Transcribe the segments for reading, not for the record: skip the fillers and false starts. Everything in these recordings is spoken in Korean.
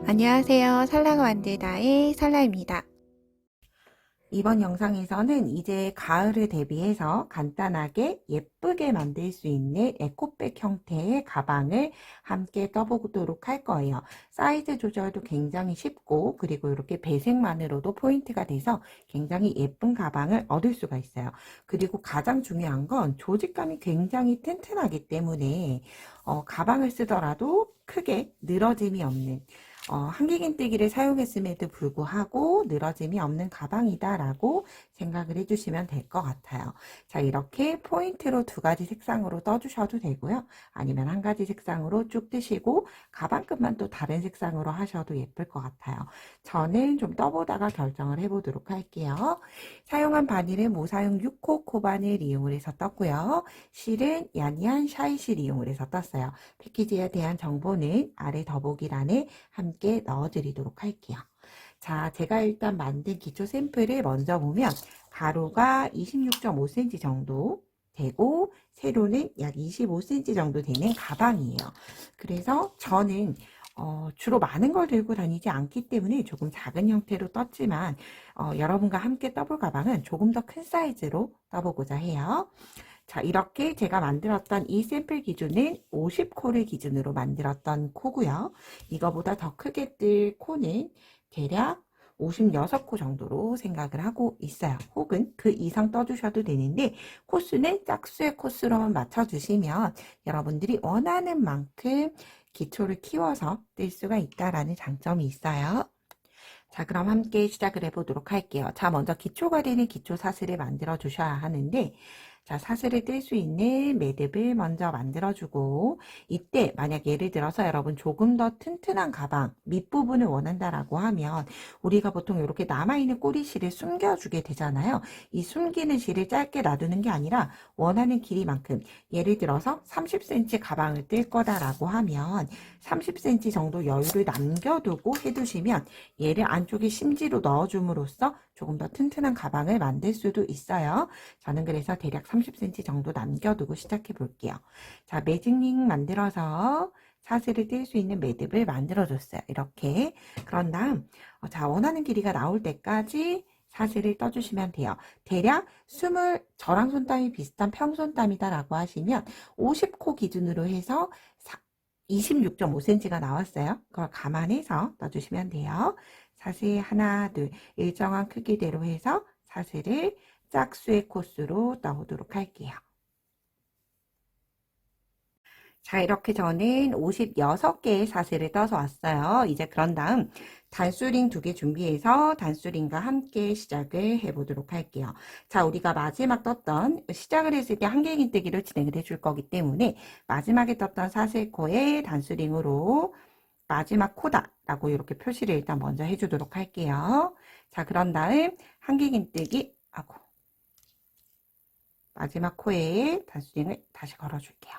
안녕하세요. 살라가 만들다의 살라입니다. 이번 영상에서는 이제 가을을 대비해서 간단하게 예쁘게 만들 수 있는 에코백 형태의 가방을 함께 떠보도록 할 거예요. 사이즈 조절도 굉장히 쉽고, 그리고 이렇게 배색만으로도 포인트가 돼서 굉장히 예쁜 가방을 얻을 수가 있어요. 그리고 가장 중요한 건 조직감이 굉장히 튼튼하기 때문에 가방을 쓰더라도 크게 늘어짐이 없는, 한길긴뜨기를 사용했음에도 불구하고 늘어짐이 없는 가방이다 라고 생각을 해주시면 될 것 같아요. 자, 이렇게 포인트로 두 가지 색상으로 떠주셔도 되고요. 아니면 한 가지 색상으로 쭉 뜨시고 가방끝만 또 다른 색상으로 하셔도 예쁠 것 같아요. 저는 좀 떠보다가 결정을 해보도록 할게요. 사용한 바늘은 모사용 6호 코바늘 이용을 해서 떴고요. 실은 야니한 샤이실 이용을 해서 떴어요. 패키지에 대한 정보는 아래 더보기란에 함께 넣어드리도록 할게요. 자, 제가 일단 만든 기초 샘플을 먼저 보면 가로가 26.5cm 정도 되고 세로는 약 25cm 정도 되는 가방이에요. 그래서 저는 주로 많은 걸 들고 다니지 않기 때문에 조금 작은 형태로 떴지만 여러분과 함께 떠볼 가방은 조금 더 큰 사이즈로 떠보고자 해요. 자, 이렇게 제가 만들었던 이 샘플 기준은 50코를 기준으로 만들었던 코고요. 이거보다 더 크게 뜰 코는 대략 56코 정도로 생각을 하고 있어요. 혹은 그 이상 떠주셔도 되는데 코수는 짝수의 코수로만 맞춰주시면 여러분들이 원하는 만큼 기초를 키워서 뜰 수가 있다라는 장점이 있어요. 자, 그럼 함께 시작을 해보도록 할게요. 자, 먼저 기초가 되는 기초 사슬을 만들어 주셔야 하는데, 자, 사슬을 뜰 수 있는 매듭을 먼저 만들어주고, 이때 만약 예를 들어서 여러분 조금 더 튼튼한 가방 밑부분을 원한다라고 하면 우리가 보통 이렇게 남아있는 꼬리실을 숨겨주게 되잖아요. 이 숨기는 실을 짧게 놔두는 게 아니라 원하는 길이만큼, 예를 들어서 30cm 가방을 뜰 거다라고 하면 30cm 정도 여유를 남겨두고 해두시면 얘를 안쪽에 심지로 넣어줌으로써 조금 더 튼튼한 가방을 만들 수도 있어요. 저는 그래서 대략 30cm 정도 남겨두고 시작해 볼게요. 자, 매직링 만들어서 사슬을 뗄 수 있는 매듭을 만들어 줬어요. 이렇게. 그런 다음 자, 원하는 길이가 나올 때까지 사슬을 떠주시면 돼요. 대략 저랑 손땀이 비슷한 평손땀이다 라고 하시면 50코 기준으로 해서 26.5cm가 나왔어요. 그걸 감안해서 떠주시면 돼요. 사슬 하나, 둘, 일정한 크기대로 해서 사슬을 짝수의 코스로 떠보도록 할게요. 자, 이렇게 저는 56개의 사슬을 떠서 왔어요. 이제 그런 다음 단수링 2개 준비해서 단수링과 함께 시작을 해보도록 할게요. 자, 우리가 마지막 떴던, 시작을 했을 때 한길긴뜨기를 진행을 해줄 거기 때문에 마지막에 떴던 사슬코에 단수링으로 마지막 코다 라고 이렇게 표시를 일단 먼저 해주도록 할게요. 자, 그런 다음 한길긴뜨기 하고 마지막 코에 단수링을 다시 걸어줄게요.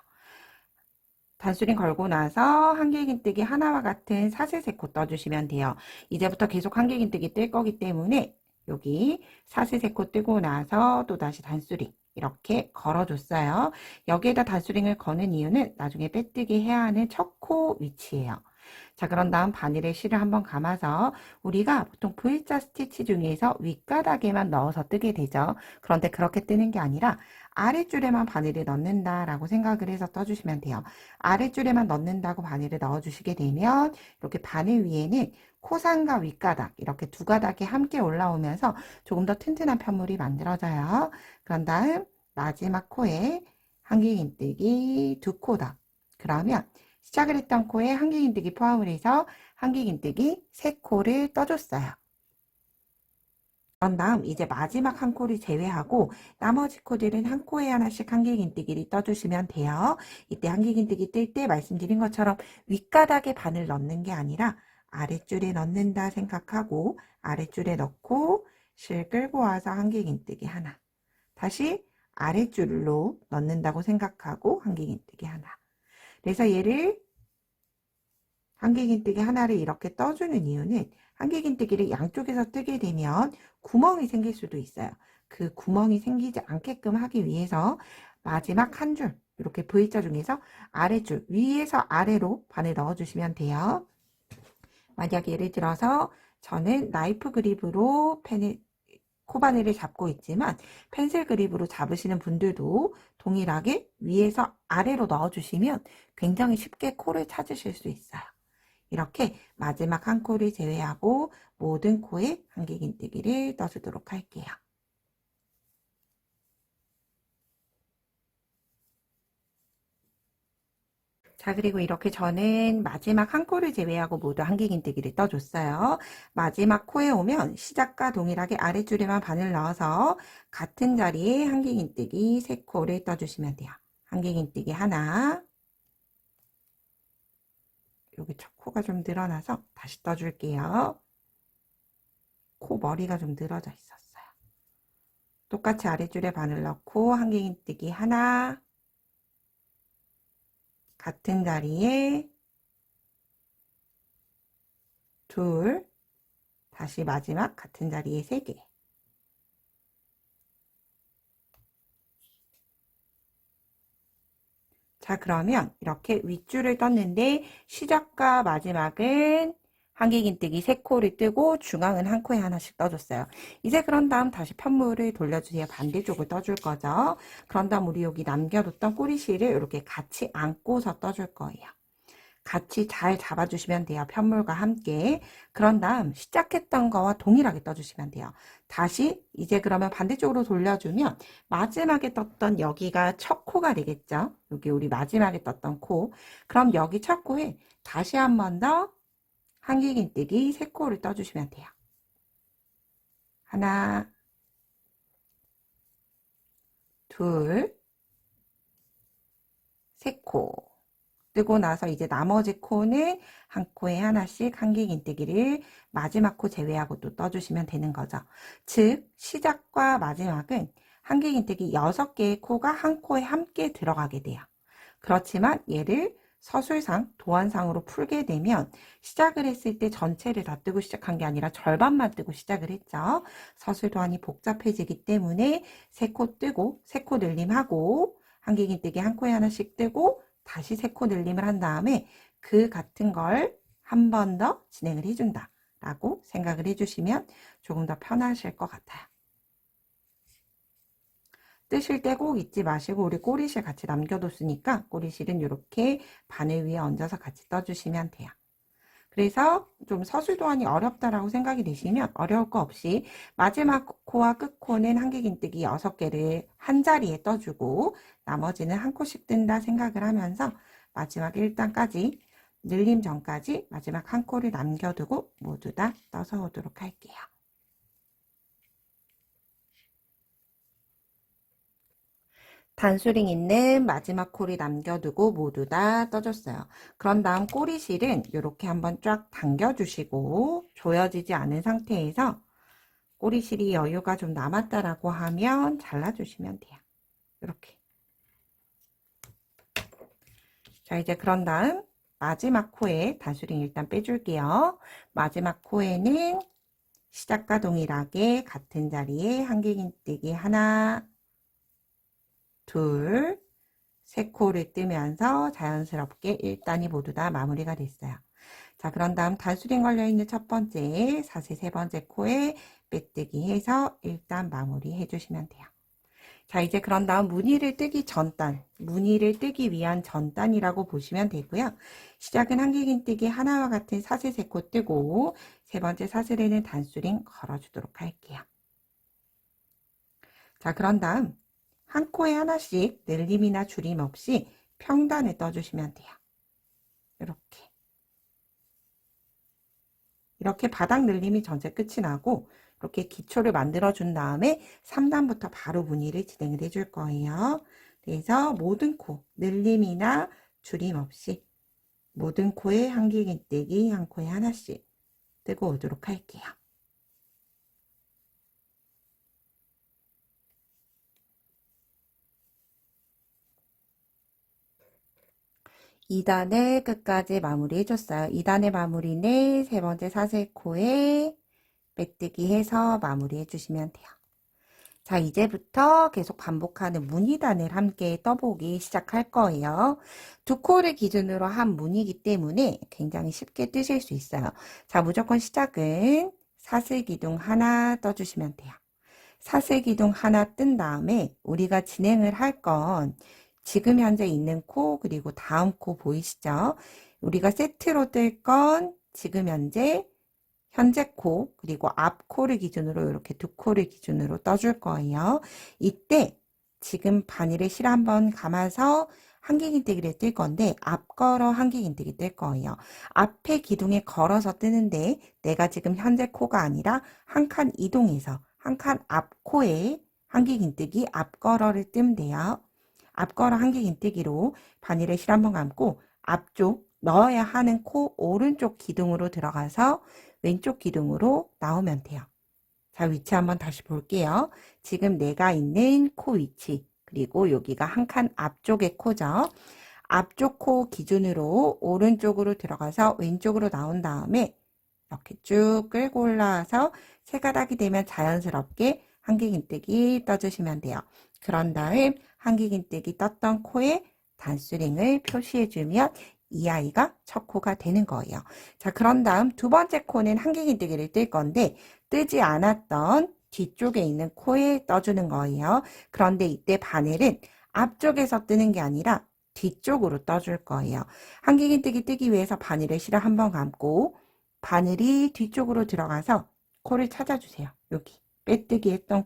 단수링 걸고 나서 한길긴뜨기 하나와 같은 사슬 3코 떠주시면 돼요. 이제부터 계속 한길긴뜨기 뜰 거기 때문에 여기 사슬 3코 뜨고 나서 또 다시 단수링 이렇게 걸어줬어요. 여기에다 단수링을 거는 이유는 나중에 빼뜨기 해야 하는 첫 코 위치예요. 자, 그런 다음 바늘에 실을 한번 감아서 우리가 보통 V자 스티치 중에서 윗가닥에만 넣어서 뜨게 되죠. 그런데 그렇게 뜨는 게 아니라 아랫줄에만 바늘을 넣는다라고 생각을 해서 떠주시면 돼요. 아랫줄에만 넣는다고 바늘을 넣어주시게 되면 이렇게 바늘 위에는 코상과 윗가닥 이렇게 두 가닥이 함께 올라오면서 조금 더 튼튼한 편물이 만들어져요. 그런 다음 마지막 코에 한길긴뜨기 2코다. 그러면 시작을 했던 코에 한길긴뜨기 포함을 해서 한길긴뜨기 3코를 떠줬어요. 그런 다음 이제 마지막 한 코를 제외하고 나머지 코들은 한 코에 하나씩 한길긴뜨기를 떠주시면 돼요. 이때 한길긴뜨기 뜰 때 말씀드린 것처럼 윗가닥에 바늘 넣는 게 아니라 아랫줄에 넣는다 생각하고 아랫줄에 넣고 실 끌고 와서 한길긴뜨기 하나, 다시 아랫줄로 넣는다고 생각하고 한길긴뜨기 하나. 그래서 얘를 한길긴뜨기 하나를 이렇게 떠주는 이유는 한길긴뜨기를 양쪽에서 뜨게 되면 구멍이 생길 수도 있어요. 그 구멍이 생기지 않게끔 하기 위해서 마지막 한 줄, 이렇게 V자 중에서 아래줄, 위에서 아래로 바늘 넣어주시면 돼요. 만약 예를 들어서 저는 나이프 그립으로 코바늘을 잡고 있지만 펜슬 그립으로 잡으시는 분들도 동일하게 위에서 아래로 넣어주시면 굉장히 쉽게 코를 찾으실 수 있어요. 이렇게 마지막 한 코를 제외하고 모든 코에 한길긴뜨기를 떠주도록 할게요. 자, 그리고 이렇게 저는 마지막 한 코를 제외하고 모두 한길긴뜨기를 떠줬어요. 마지막 코에 오면 시작과 동일하게 아랫줄에만 바늘 넣어서 같은 자리에 한길긴뜨기 3코를 떠주시면 돼요. 한길긴뜨기 하나, 여기 첫 코가 좀 늘어나서 다시 떠줄게요. 코 머리가 좀 늘어져 있었어요. 똑같이 아랫줄에 바늘 넣고 한길긴뜨기 하나, 같은 자리에 둘, 다시 마지막 같은 자리에 3개. 자, 그러면 이렇게 윗줄을 떴는데 시작과 마지막은 한길긴뜨기 3코를 뜨고 중앙은 한 코에 하나씩 떠줬어요. 이제 그런 다음 다시 편물을 돌려주세요. 반대쪽을 떠줄 거죠. 그런 다음 우리 여기 남겨뒀던 꼬리실을 이렇게 같이 안고서 떠줄 거예요. 같이 잘 잡아주시면 돼요. 편물과 함께. 그런 다음 시작했던 거와 동일하게 떠주시면 돼요. 다시 이제 그러면 반대쪽으로 돌려주면 마지막에 떴던 여기가 첫 코가 되겠죠. 여기 우리 마지막에 떴던 코. 그럼 여기 첫 코에 다시 한 번 더 한길긴뜨기 3코를 떠주시면 돼요. 하나, 둘, 3코. 뜨고 나서 이제 나머지 코는 한 코에 하나씩 한길긴뜨기를 마지막 코 제외하고 또 떠주시면 되는 거죠. 즉 시작과 마지막은 한길긴뜨기 6개의 코가 한 코에 함께 들어가게 돼요. 그렇지만 얘를 서술상 도안상으로 풀게 되면 시작을 했을 때 전체를 다 뜨고 시작한 게 아니라 절반만 뜨고 시작을 했죠. 서술 도안이 복잡해지기 때문에 3코 뜨고 3코 늘림하고 한길긴뜨기 한 코에 하나씩 뜨고 다시 3코 늘림을 한 다음에 그 같은 걸 한 번 더 진행을 해준다 라고 생각을 해주시면 조금 더 편하실 것 같아요. 뜨실 때 꼭 잊지 마시고 우리 꼬리실 같이 남겨뒀으니까 꼬리실은 이렇게 바늘 위에 얹어서 같이 떠주시면 돼요. 그래서 좀 서술도안이 어렵다라고 생각이 되시면 어려울 거 없이 마지막 코와 끝 코는 한길긴뜨기 6개를 한 자리에 떠주고 나머지는 한 코씩 뜬다 생각을 하면서 마지막 1단까지 늘림 전까지 마지막 한 코를 남겨두고 모두 다 떠서 오도록 할게요. 단수링 있는 마지막 코를 남겨두고 모두 다 떠줬어요. 그런 다음 꼬리실은 이렇게 한번 쫙 당겨주시고 조여지지 않은 상태에서 꼬리실이 여유가 좀 남았다라고 하면 잘라주시면 돼요. 이렇게. 자, 이제 그런 다음 마지막 코에 단수링 일단 빼줄게요. 마지막 코에는 시작과 동일하게 같은 자리에 한길긴뜨기 하나, 둘, 3코를 뜨면서 자연스럽게 1단이 모두 다 마무리가 됐어요. 자, 그런 다음 단수링 걸려있는 첫 번째, 사슬 3번째 코에 빼뜨기 해서 1단 마무리 해주시면 돼요. 자, 이제 그런 다음 무늬를 뜨기 전단, 무늬를 뜨기 위한 전단이라고 보시면 되고요. 시작은 한길긴뜨기 하나와 같은 사슬 3코 뜨고 3번째 사슬에는 단수링 걸어주도록 할게요. 자, 그런 다음 한 코에 하나씩 늘림이나 줄임 없이 평단을 떠주시면 돼요. 이렇게 바닥 늘림이 전체 끝이 나고 이렇게 기초를 만들어 준 다음에 3단부터 바로 무늬를 진행을 해줄 거예요. 그래서 모든 코 늘림이나 줄임 없이 모든 코에 한길긴뜨기 한 코에 하나씩 뜨고 오도록 할게요. 2단을 끝까지 마무리 해줬어요. 2단의 마무리는 3번째 사슬코에 빼뜨기 해서 마무리 해주시면 돼요. 자, 이제부터 계속 반복하는 무늬단을 함께 떠보기 시작할 거예요. 두 코를 기준으로 한 무늬이기 때문에 굉장히 쉽게 뜨실 수 있어요. 자, 무조건 시작은 사슬기둥 하나 떠주시면 돼요. 사슬기둥 하나 뜬 다음에 우리가 진행을 할 건 지금 현재 있는 코 그리고 다음 코 보이시죠? 우리가 세트로 뜰 건 지금 현재 코 그리고 앞 코를 기준으로 이렇게 두 코를 기준으로 떠줄 거예요. 이때 지금 바늘에 실 한번 감아서 한길긴뜨기를 뜰 건데 앞걸어 한길긴뜨기 뜰 거예요. 앞에 기둥에 걸어서 뜨는데 내가 지금 현재 코가 아니라 한 칸 이동해서 한 칸 앞 코에 한길긴뜨기 앞걸어를 뜨면 돼요. 앞걸어 한길긴뜨기로 바늘에 실 한번 감고 앞쪽 넣어야 하는 코 오른쪽 기둥으로 들어가서 왼쪽 기둥으로 나오면 돼요. 자, 위치 한번 다시 볼게요. 지금 내가 있는 코 위치, 그리고 여기가 한 칸 앞쪽의 코죠. 앞쪽 코 기준으로 오른쪽으로 들어가서 왼쪽으로 나온 다음에 이렇게 쭉 끌고 올라와서 세 가닥이 되면 자연스럽게 한길긴뜨기 떠주시면 돼요. 그런 다음 한길긴뜨기 떴던 코에 단수링을 표시해주면 이 아이가 첫 코가 되는 거예요. 자, 그런 다음 두 번째 코는 한길긴뜨기를 뜰 건데 뜨지 않았던 뒤쪽에 있는 코에 떠주는 거예요. 그런데 이때 바늘은 앞쪽에서 뜨는 게 아니라 뒤쪽으로 떠줄 거예요. 한길긴뜨기 뜨기 위해서 바늘의 실을 한번 감고 바늘이 뒤쪽으로 들어가서 코를 찾아주세요. 여기 빼뜨기 했던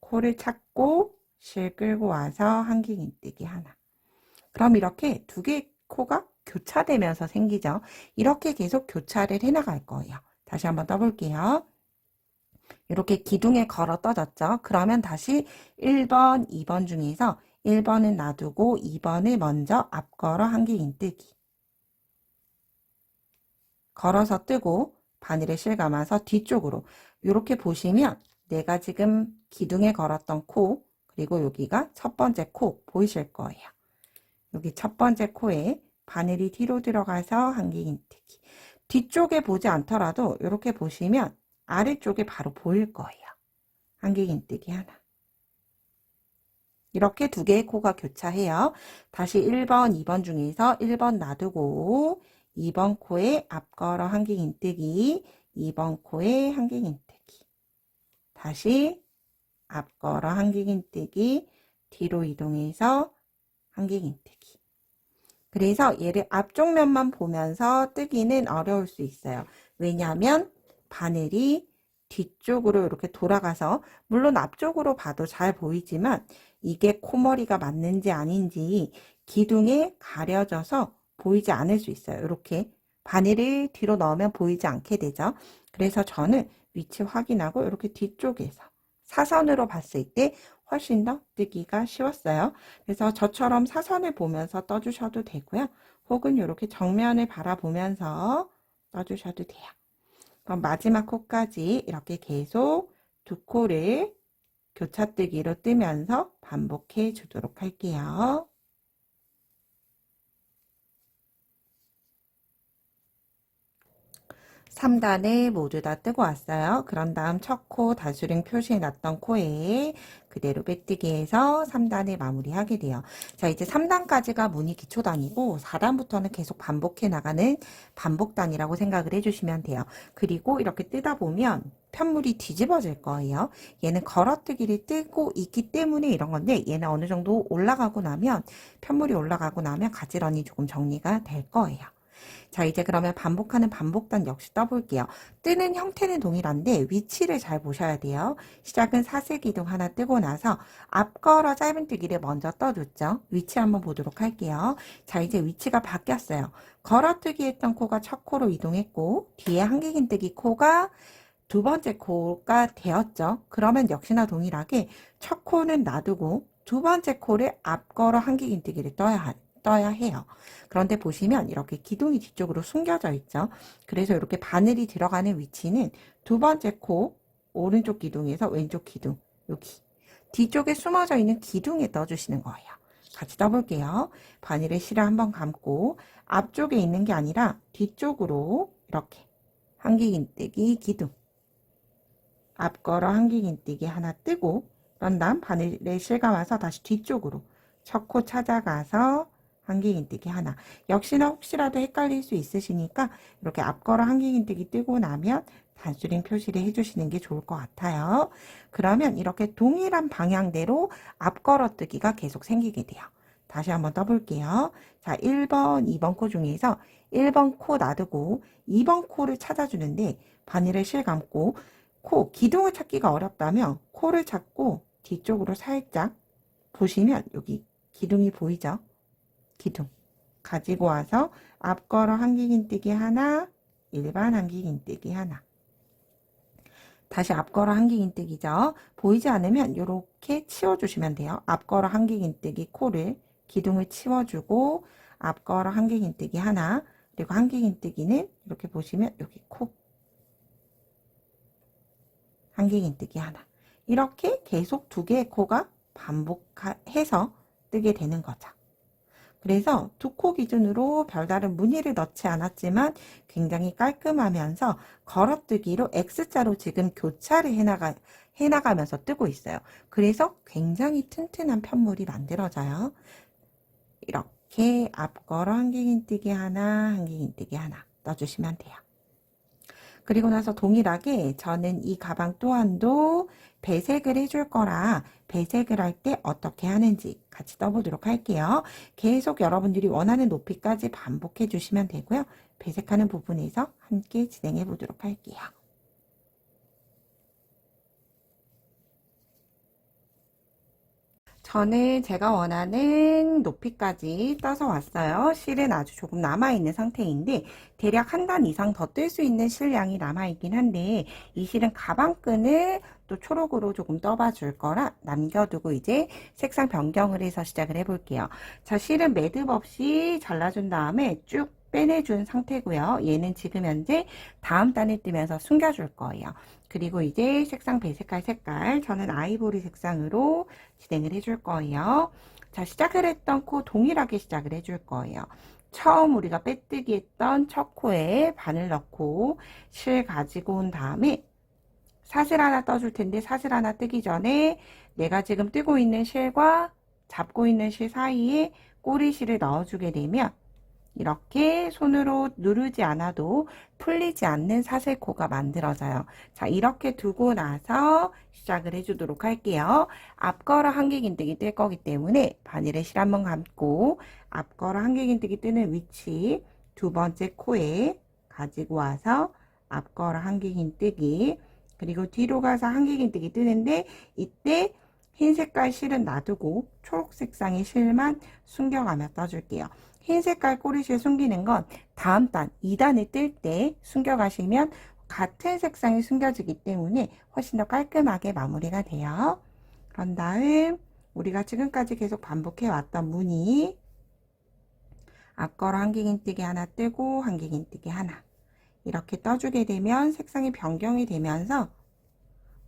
코를 찾고 실 끌고 와서 한길긴뜨기 하나. 그럼 이렇게 두 개의 코가 교차되면서 생기죠. 이렇게 계속 교차를 해나갈 거예요. 다시 한번 떠볼게요. 이렇게 기둥에 걸어 떠졌죠. 그러면 다시 1번, 2번 중에서 1번은 놔두고 2번을 먼저 앞걸어 한길긴뜨기. 걸어서 뜨고 바늘에 실 감아서 뒤쪽으로 이렇게 보시면 내가 지금 기둥에 걸었던 코 그리고 여기가 첫 번째 코 보이실 거예요. 여기 첫 번째 코에 바늘이 뒤로 들어가서 한길긴뜨기. 뒤쪽에 보지 않더라도 이렇게 보시면 아래쪽에 바로 보일 거예요. 한길긴뜨기 하나. 이렇게 두 개의 코가 교차해요. 다시 1번, 2번 중에서 1번 놔두고 2번 코에 앞걸어 한길긴뜨기, 2번 코에 한길긴뜨기. 다시 앞걸어 한길긴뜨기, 뒤로 이동해서 한길긴뜨기. 그래서 얘를 앞쪽 면만 보면서 뜨기는 어려울 수 있어요. 왜냐하면 바늘이 뒤쪽으로 이렇게 돌아가서 물론 앞쪽으로 봐도 잘 보이지만 이게 코머리가 맞는지 아닌지 기둥에 가려져서 보이지 않을 수 있어요. 이렇게 바늘을 뒤로 넣으면 보이지 않게 되죠. 그래서 저는 위치 확인하고 이렇게 뒤쪽에서 사선으로 봤을 때 훨씬 더 뜨기가 쉬웠어요. 그래서 저처럼 사선을 보면서 떠주셔도 되고요. 혹은 이렇게 정면을 바라보면서 떠주셔도 돼요. 그럼 마지막 코까지 이렇게 계속 두 코를 교차뜨기로 뜨면서 반복해 주도록 할게요. 3단을 모두 다 뜨고 왔어요. 그런 다음 첫 코 다수링 표시해 놨던 코에 그대로 빼뜨기 해서 3단을 마무리하게 돼요. 자, 이제 3단까지가 무늬 기초단이고 4단부터는 계속 반복해 나가는 반복단이라고 생각을 해주시면 돼요. 그리고 이렇게 뜨다 보면 편물이 뒤집어질 거예요. 얘는 걸어뜨기를 뜨고 있기 때문에 이런 건데 얘는 어느 정도 올라가고 나면 편물이 올라가고 나면 가지런히 조금 정리가 될 거예요. 자, 이제 그러면 반복하는 반복단 역시 떠볼게요. 뜨는 형태는 동일한데 위치를 잘 보셔야 돼요. 시작은 사슬기둥 하나 뜨고 나서 앞걸어 짧은뜨기를 먼저 떠줬죠. 위치 한번 보도록 할게요. 자, 이제 위치가 바뀌었어요. 걸어뜨기 했던 코가 첫 코로 이동했고 뒤에 한길긴뜨기 코가 두 번째 코가 되었죠. 그러면 역시나 동일하게 첫 코는 놔두고 두 번째 코를 앞걸어 한길긴뜨기를 떠야 해요. 그런데 보시면 이렇게 기둥이 뒤쪽으로 숨겨져 있죠. 그래서 이렇게 바늘이 들어가는 위치는 두 번째 코 오른쪽 기둥에서 왼쪽 기둥 여기 뒤쪽에 숨어져 있는 기둥에 떠주시는 거예요. 같이 떠볼게요. 바늘의 실을 한번 감고 앞쪽에 있는 게 아니라 뒤쪽으로 이렇게 한길긴뜨기 기둥 앞걸어 한길긴뜨기 하나 뜨고, 그런 다음 바늘에 실감아서 다시 뒤쪽으로 첫 코 찾아가서 한길긴뜨기 하나. 역시나 혹시라도 헷갈릴 수 있으시니까 이렇게 앞걸어 한길긴뜨기 뜨고 나면 단수링 표시를 해주시는 게 좋을 것 같아요. 그러면 이렇게 동일한 방향대로 앞걸어 뜨기가 계속 생기게 돼요. 다시 한번 떠볼게요. 자, 1번, 2번 코 중에서 1번 코 놔두고 2번 코를 찾아주는데 바늘에 실 감고 코, 기둥을 찾기가 어렵다면 코를 찾고 뒤쪽으로 살짝 보시면 여기 기둥이 보이죠? 기둥 가지고 와서 앞걸어 한길긴뜨기 하나, 일반 한길긴뜨기 하나. 다시 앞걸어 한길긴뜨기죠. 보이지 않으면 이렇게 치워주시면 돼요. 앞걸어 한길긴뜨기 코를 기둥을 치워주고 앞걸어 한길긴뜨기 하나, 그리고 한길긴뜨기는 이렇게 보시면 여기 코 한길긴뜨기 하나. 이렇게 계속 두 개의 코가 반복해서 뜨게 되는 거죠. 그래서 두 코 기준으로 별다른 무늬를 넣지 않았지만 굉장히 깔끔하면서 걸어뜨기로 X자로 지금 교차를 해나가면서 뜨고 있어요. 그래서 굉장히 튼튼한 편물이 만들어져요. 이렇게 앞걸어 한길긴뜨기 하나, 한길긴뜨기 하나 넣어주시면 돼요. 그리고 나서 동일하게 저는 이 가방 또한도 배색을 해줄 거라 배색을 할 때 어떻게 하는지 같이 떠보도록 할게요. 계속 여러분들이 원하는 높이까지 반복해 주시면 되고요. 배색하는 부분에서 함께 진행해 보도록 할게요. 저는 제가 원하는 높이까지 떠서 왔어요. 실은 아주 조금 남아있는 상태인데 대략 한 단 이상 더 뜰 수 있는 실량이 남아있긴 한데 이 실은 가방끈을 또 초록으로 조금 떠봐 줄 거라 남겨두고 이제 색상 변경을 해서 시작을 해볼게요. 자, 실은 매듭 없이 잘라준 다음에 쭉 빼내준 상태고요. 얘는 지금 현재 다음 단에 뜨면서 숨겨줄 거예요. 그리고 이제 색상 배색할 색깔 저는 아이보리 색상으로 진행을 해줄 거예요. 자, 시작을 했던 코 동일하게 시작을 해줄 거예요. 처음 우리가 빼뜨기 했던 첫 코에 바늘 넣고 실 가지고 온 다음에 사슬 하나 떠줄 텐데 사슬 하나 뜨기 전에 내가 지금 뜨고 있는 실과 잡고 있는 실 사이에 꼬리실을 넣어주게 되면 이렇게 손으로 누르지 않아도 풀리지 않는 사슬코가 만들어져요. 자, 이렇게 두고 나서 시작을 해주도록 할게요. 앞걸어 한길긴뜨기 뜰 거기 때문에 바늘에 실 한번 감고 앞걸어 한길긴뜨기 뜨는 위치 두 번째 코에 가지고 와서 앞걸어 한길긴뜨기 그리고 뒤로 가서 한길긴뜨기 뜨는데 이때 흰 색깔 실은 놔두고 초록 색상의 실만 숨겨가며 떠줄게요. 흰 색깔 꼬리실 숨기는 건 다음 단 2단을 뜰 때 숨겨가시면 같은 색상이 숨겨지기 때문에 훨씬 더 깔끔하게 마무리가 돼요. 그런 다음 우리가 지금까지 계속 반복해 왔던 무늬 앞걸어 한길긴뜨기 하나 뜨고 한길긴뜨기 하나 이렇게 떠주게 되면 색상이 변경이 되면서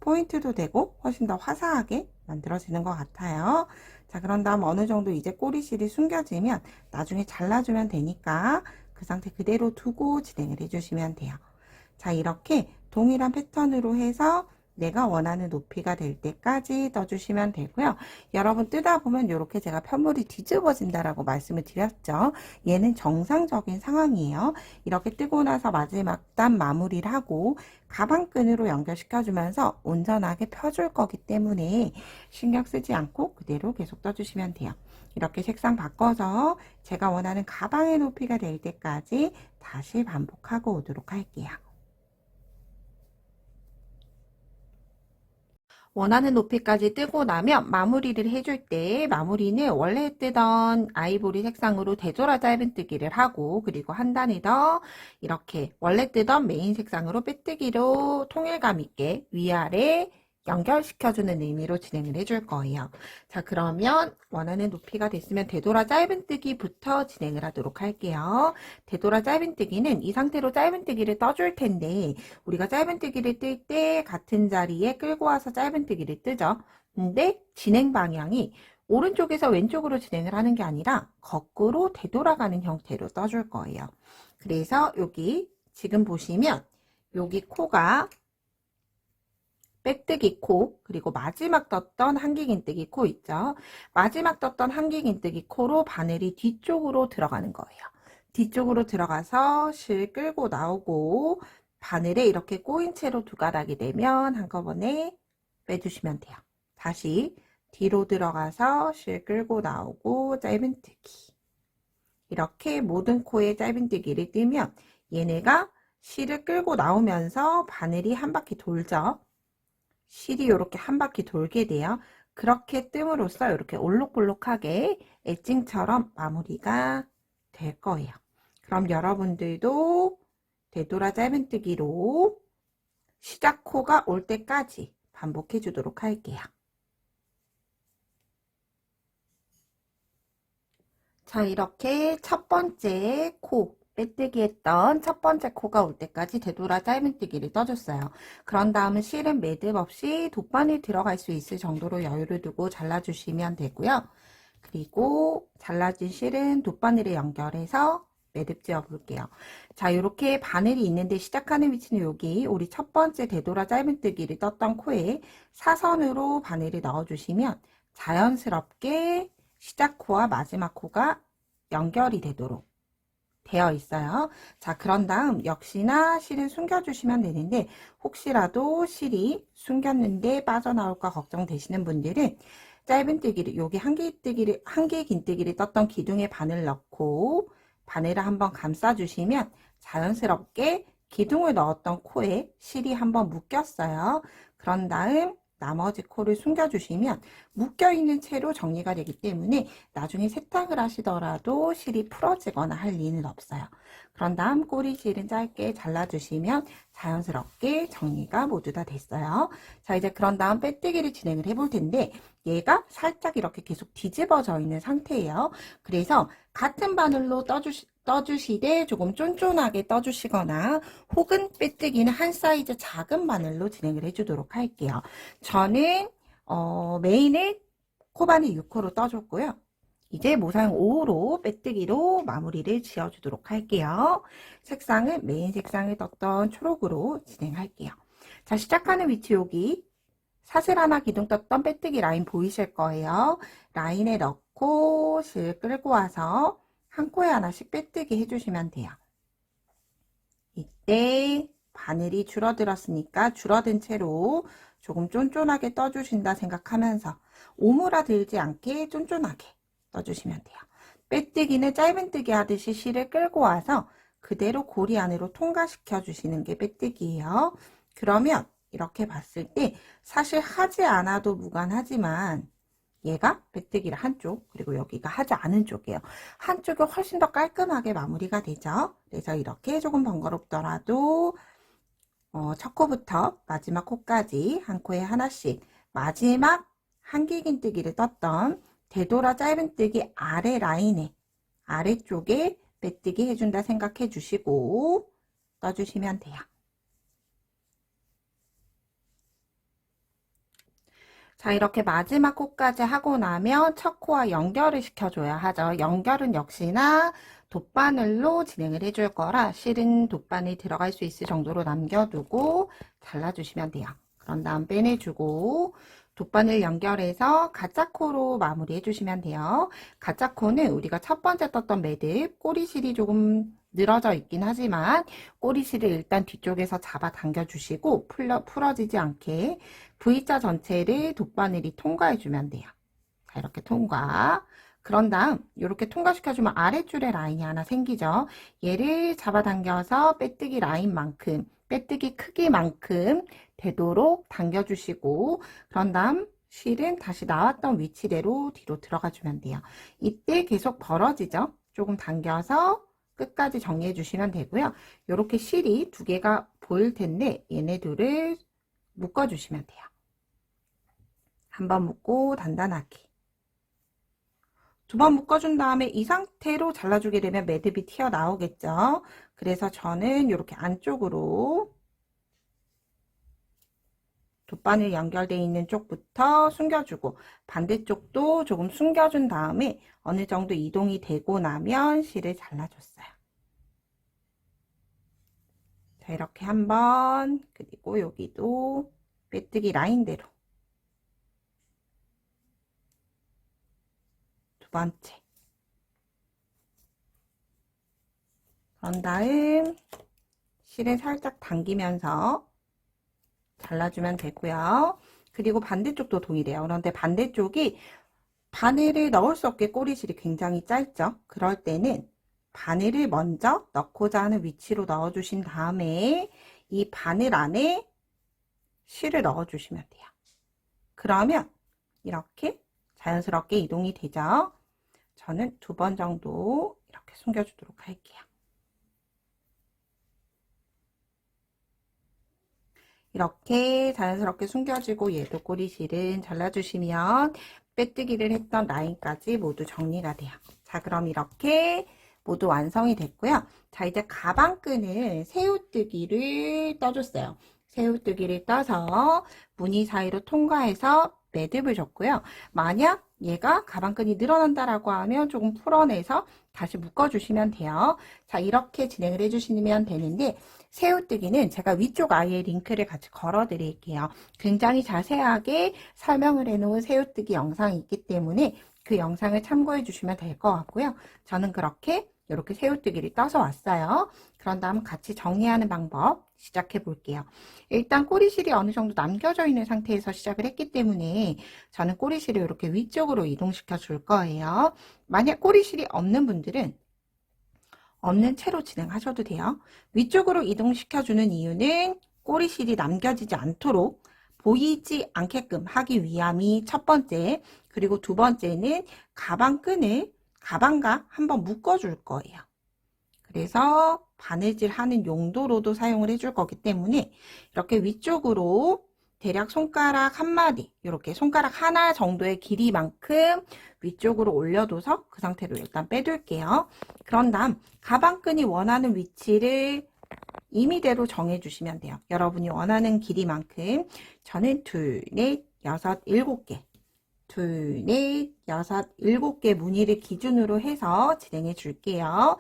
포인트도 되고 훨씬 더 화사하게 만들어지는 것 같아요. 자, 그런 다음 어느 정도 이제 꼬리실이 숨겨지면 나중에 잘라주면 되니까 그 상태 그대로 두고 진행을 해주시면 돼요. 자, 이렇게 동일한 패턴으로 해서 내가 원하는 높이가 될 때까지 떠주시면 되고요. 여러분 뜨다 보면 이렇게 제가 편물이 뒤집어진다라고 말씀을 드렸죠. 얘는 정상적인 상황이에요. 이렇게 뜨고 나서 마지막 단 마무리를 하고 가방끈으로 연결시켜주면서 온전하게 펴줄 거기 때문에 신경 쓰지 않고 그대로 계속 떠주시면 돼요. 이렇게 색상 바꿔서 제가 원하는 가방의 높이가 될 때까지 다시 반복하고 오도록 할게요. 원하는 높이까지 뜨고 나면 마무리를 해줄 때 마무리는 원래 뜨던 아이보리 색상으로 되돌아 짧은뜨기를 하고 그리고 한 단이 더 이렇게 원래 뜨던 메인 색상으로 빼뜨기로 통일감 있게 위아래 연결시켜주는 의미로 진행을 해줄 거예요. 자, 그러면 원하는 높이가 됐으면 되돌아 짧은뜨기부터 진행을 하도록 할게요. 되돌아 짧은뜨기는 이 상태로 짧은뜨기를 떠줄 텐데 우리가 짧은뜨기를 뜰 때 같은 자리에 끌고 와서 짧은뜨기를 뜨죠. 근데 진행 방향이 오른쪽에서 왼쪽으로 진행을 하는 게 아니라 거꾸로 되돌아가는 형태로 떠줄 거예요. 그래서 여기 지금 보시면 여기 코가 빼뜨기 코, 그리고 마지막 떴던 한길긴뜨기 코 있죠. 마지막 떴던 한길긴뜨기 코로 바늘이 뒤쪽으로 들어가는 거예요. 뒤쪽으로 들어가서 실 끌고 나오고 바늘에 이렇게 꼬인 채로 두 가닥이 되면 한꺼번에 빼주시면 돼요. 다시 뒤로 들어가서 실 끌고 나오고 짧은뜨기. 이렇게 모든 코에 짧은뜨기를 뜨면 얘네가 실을 끌고 나오면서 바늘이 한 바퀴 돌죠. 실이 이렇게 한 바퀴 돌게 돼요. 그렇게 뜸으로써 이렇게 올록볼록하게 엣징처럼 마무리가 될 거예요. 그럼 여러분들도 되돌아 짧은뜨기로 시작 코가 올 때까지 반복해 주도록 할게요. 자, 이렇게 첫 번째 코, 빼뜨기 했던 첫 번째 코가 올 때까지 되돌아 짧은뜨기를 떠줬어요. 그런 다음은 실은 매듭 없이 돗바늘 들어갈 수 있을 정도로 여유를 두고 잘라주시면 되고요. 그리고 잘라진 실은 돗바늘에 연결해서 매듭 지어 볼게요. 자, 이렇게 바늘이 있는데 시작하는 위치는 여기 우리 첫 번째 되돌아 짧은뜨기를 떴던 코에 사선으로 바늘을 넣어주시면 자연스럽게 시작 코와 마지막 코가 연결이 되도록 되어 있어요. 자, 그런 다음 역시나 실을 숨겨주시면 되는데 혹시라도 실이 숨겼는데 빠져나올까 걱정되시는 분들은 짧은뜨기를 여기 한길긴뜨기를 떴던 기둥에 바늘 넣고 바늘을 한번 감싸주시면 자연스럽게 기둥을 넣었던 코에 실이 한번 묶였어요. 그런 다음 나머지 코를 숨겨주시면 묶여있는 채로 정리가 되기 때문에 나중에 세탁을 하시더라도 실이 풀어지거나 할 리는 없어요. 그런 다음 꼬리실은 짧게 잘라주시면 자연스럽게 정리가 모두 다 됐어요. 자, 이제 그런 다음 빼뜨기를 진행을 해볼 텐데 얘가 살짝 이렇게 계속 뒤집어져 있는 상태예요. 그래서 같은 바늘로 떠주시되 조금 쫀쫀하게 떠주시거나 혹은 빼뜨기는 한 사이즈 작은 바늘로 진행을 해주도록 할게요. 저는 메인을 코바늘 6호로 떠줬고요. 이제 모사용 5호로 빼뜨기로 마무리를 지어주도록 할게요. 색상은 메인 색상을 떴던 초록으로 진행할게요. 자, 시작하는 위치 여기 사슬 하나 기둥 떴던 빼뜨기 라인 보이실 거예요. 라인에 넣고 실 끌고 와서 한 코에 하나씩 빼뜨기 해주시면 돼요. 이때 바늘이 줄어들었으니까 줄어든 채로 조금 쫀쫀하게 떠주신다 생각하면서 오므라들지 않게 쫀쫀하게 떠주시면 돼요. 빼뜨기는 짧은뜨기 하듯이 실을 끌고 와서 그대로 고리 안으로 통과시켜 주시는 게 빼뜨기예요. 그러면 이렇게 봤을 때 사실 하지 않아도 무관하지만 얘가 빼뜨기를 한쪽 그리고 여기가 하지 않은 쪽이에요. 한쪽이 훨씬 더 깔끔하게 마무리가 되죠. 그래서 이렇게 조금 번거롭더라도 첫 코부터 마지막 코까지 한 코에 하나씩 마지막 한길긴뜨기를 떴던 되돌아 짧은뜨기 아래 라인에 아래쪽에 빼뜨기 해준다 생각해 주시고 떠주시면 돼요. 자, 이렇게 마지막 코까지 하고 나면 첫 코와 연결을 시켜줘야 하죠. 연결은 역시나 돗바늘로 진행을 해줄 거라 실은 돗바늘 들어갈 수 있을 정도로 남겨두고 잘라주시면 돼요. 그런 다음 빼내주고 돗바늘 연결해서 가짜코로 마무리 해주시면 돼요. 가짜코는 우리가 첫 번째 떴던 매듭 꼬리실이 조금 늘어져 있긴 하지만 꼬리실을 일단 뒤쪽에서 잡아 당겨 주시고 풀어지지 않게 V자 전체를 돗바늘이 통과해 주면 돼요. 자, 이렇게 통과. 그런 다음 이렇게 통과시켜주면 아랫줄에 라인이 하나 생기죠. 얘를 잡아당겨서 빼뜨기 라인만큼 빼뜨기 크기만큼 되도록 당겨주시고 그런 다음 실은 다시 나왔던 위치대로 뒤로 들어가주면 돼요. 이때 계속 벌어지죠. 조금 당겨서 끝까지 정리해 주시면 되고요. 이렇게 실이 두 개가 보일 텐데 얘네 둘을 묶어 주시면 돼요. 한번 묶고 단단하게 두 번 묶어준 다음에 이 상태로 잘라주게 되면 매듭이 튀어나오겠죠. 그래서 저는 이렇게 안쪽으로 돗바늘 연결되어 있는 쪽부터 숨겨주고 반대쪽도 조금 숨겨준 다음에 어느 정도 이동이 되고 나면 실을 잘라줬어요. 자, 이렇게 한번 그리고 여기도 빼뜨기 라인대로 두 번째. 그런 다음 실을 살짝 당기면서 잘라주면 되고요. 그리고 반대쪽도 동일해요. 그런데 반대쪽이 바늘을 넣을 수 없게 꼬리실이 굉장히 짧죠. 그럴 때는 바늘을 먼저 넣고자 하는 위치로 넣어주신 다음에 이 바늘 안에 실을 넣어주시면 돼요. 그러면 이렇게 자연스럽게 이동이 되죠. 저는 2번 정도 이렇게 숨겨주도록 할게요. 이렇게 자연스럽게 숨겨지고 얘도 꼬리실은 잘라주시면 빼뜨기를 했던 라인까지 모두 정리가 돼요. 자, 그럼 이렇게 모두 완성이 됐고요. 자, 이제 가방끈을 새우뜨기를 떠줬어요. 새우뜨기를 떠서 무늬 사이로 통과해서 매듭을 줬고요. 만약 얘가 가방끈이 늘어난다라고 하면 조금 풀어내서 다시 묶어주시면 돼요. 자, 이렇게 진행을 해주시면 되는데 새우뜨기는 제가 위쪽 아이에 링크를 같이 걸어 드릴게요. 굉장히 자세하게 설명을 해놓은 새우뜨기 영상이 있기 때문에 그 영상을 참고해 주시면 될 것 같고요. 저는 그렇게 이렇게 새우뜨기를 떠서 왔어요. 그런 다음 같이 정리하는 방법 시작해 볼게요. 일단 꼬리실이 어느 정도 남겨져 있는 상태에서 시작을 했기 때문에 저는 꼬리실을 이렇게 위쪽으로 이동시켜 줄 거예요. 만약 꼬리실이 없는 분들은 없는 채로 진행하셔도 돼요. 위쪽으로 이동시켜주는 이유는 꼬리실이 남겨지지 않도록 보이지 않게끔 하기 위함이 첫 번째, 그리고 두 번째는 가방끈을 가방과 한번 묶어줄 거예요. 그래서 바느질 하는 용도로도 사용을 해줄 거기 때문에 이렇게 위쪽으로 대략 손가락 한 마디, 이렇게 손가락 하나 정도의 길이만큼 위쪽으로 올려둬서 그 상태로 일단 빼둘게요. 그런 다음 가방끈이 원하는 위치를 임의대로 정해주시면 돼요. 여러분이 원하는 길이만큼. 저는 2, 4, 6, 7개 2, 4, 6, 7개 무늬를 기준으로 해서 진행해 줄게요.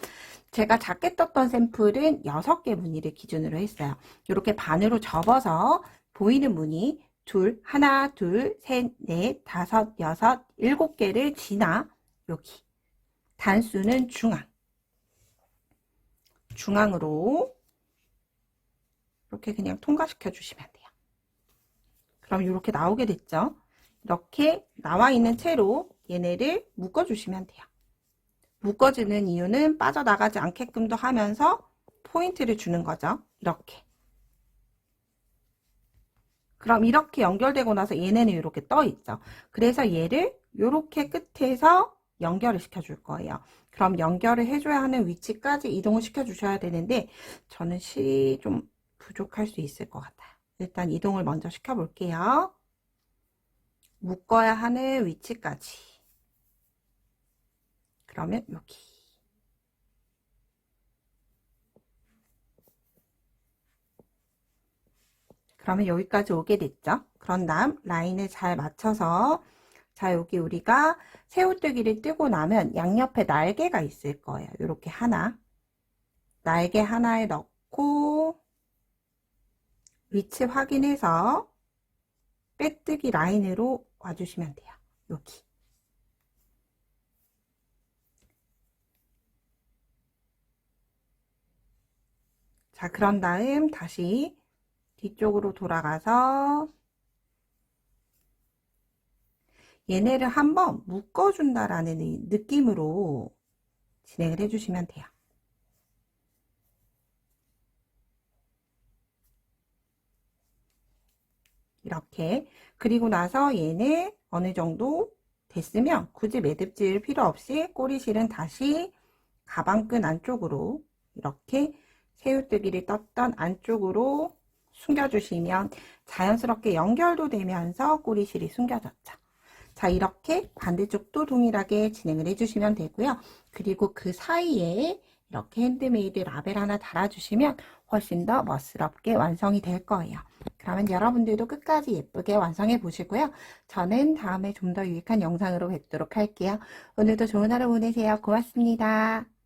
제가 작게 떴던 샘플은 6개 무늬를 기준으로 했어요. 이렇게 반으로 접어서 보이는 무늬 하나, 둘, 셋, 넷, 다섯, 여섯, 7개를 지나 여기 단수는 중앙으로 이렇게 그냥 통과시켜 주시면 돼요. 그럼 이렇게 나오게 됐죠? 이렇게 나와 있는 채로 얘네를 묶어 주시면 돼요. 묶어주는 이유는 빠져나가지 않게끔도 하면서 포인트를 주는 거죠. 이렇게. 그럼 이렇게 연결되고 나서 얘네는 이렇게 떠 있죠. 그래서 얘를 이렇게 끝에서 연결을 시켜줄 거예요. 그럼 연결을 해줘야 하는 위치까지 이동을 시켜주셔야 되는데 저는 실이 좀 부족할 수 있을 것 같아요. 일단 이동을 먼저 시켜볼게요. 묶어야 하는 위치까지. 그러면 여기. 그러면 여기까지 오게 됐죠. 그런 다음 라인을 잘 맞춰서 자, 여기 우리가 새우뜨기를 뜨고 나면 양옆에 날개가 있을 거예요. 이렇게 하나. 날개 하나에 넣고 위치 확인해서 빼뜨기 라인으로 와주시면 돼요. 여기. 자, 그런 다음 다시 뒤쪽으로 돌아가서 얘네를 한번 묶어준다라는 느낌으로 진행을 해주시면 돼요. 이렇게. 그리고 나서 얘는 어느 정도 됐으면 굳이 매듭 지을 필요 없이 꼬리실은 다시 가방끈 안쪽으로 이렇게 새우뜨기를 떴던 안쪽으로 숨겨주시면 자연스럽게 연결도 되면서 꼬리실이 숨겨졌죠. 자, 이렇게 반대쪽도 동일하게 진행을 해주시면 되고요. 그리고 그 사이에 이렇게 핸드메이드 라벨 하나 달아주시면 훨씬 더 멋스럽게 완성이 될 거예요. 그러면 여러분들도 끝까지 예쁘게 완성해 보시고요. 저는 다음에 좀 더 유익한 영상으로 뵙도록 할게요. 오늘도 좋은 하루 보내세요. 고맙습니다.